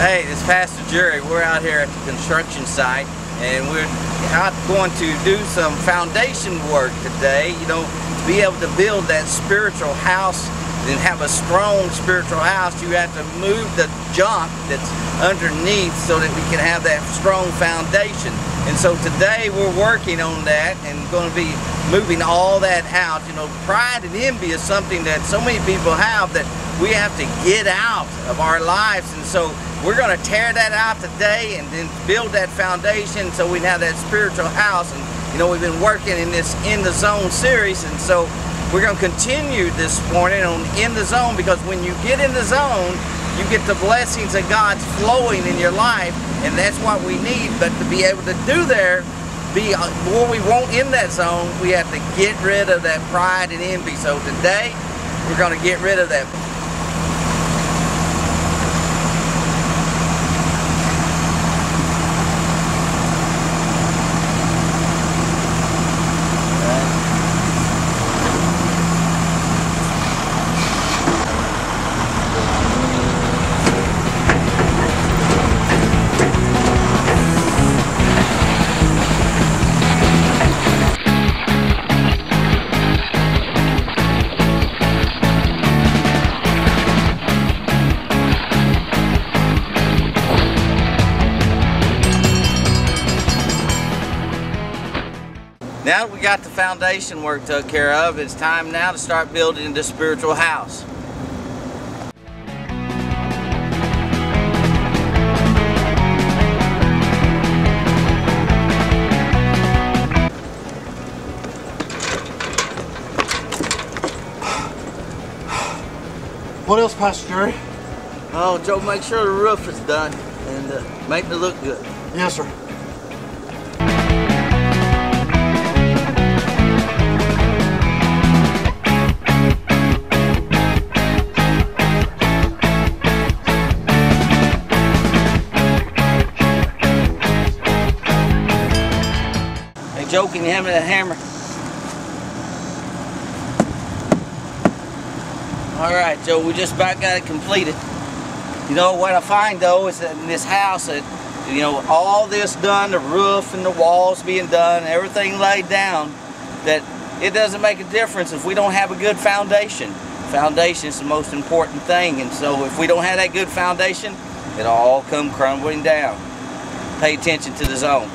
Hey, it's Pastor Jerry. We're out here at the construction site, and we're out going to do some foundation work today. You know, to be able to build that spiritual house and have a strong spiritual house, you have to move the junk that's underneath so that we can have that strong foundation. And so today we're working on that and going to be moving all that out. You know, pride and envy is something that so many people have that we have to get out of our lives. And so we're going to tear that out today and then build that foundation so we can have that spiritual house. And you know, we've been working in this In the Zone series, and so we're going to continue this morning on In the Zone, because when you get in the zone, you get the blessings of God's flowing in your life, and that's what we need. But to be able to do there, what we want in that zone, we have to get rid of that pride and envy. So today, we're going to get rid of that. Now that we got the foundation work took care of, it's time now to start building the spiritual house. What else, Pastor Jerry? Oh, Joe, make sure the roof is done and make it look good. Yes, sir. Joe, can you hand me that hammer? Alright, Joe, we just about got it completed. You know, what I find though is that in this house, that, you know, all this done, the roof and the walls being done, everything laid down, that it doesn't make a difference if we don't have a good foundation. Foundation is the most important thing, and so if we don't have that good foundation, it'll all come crumbling down. Pay attention to the zone.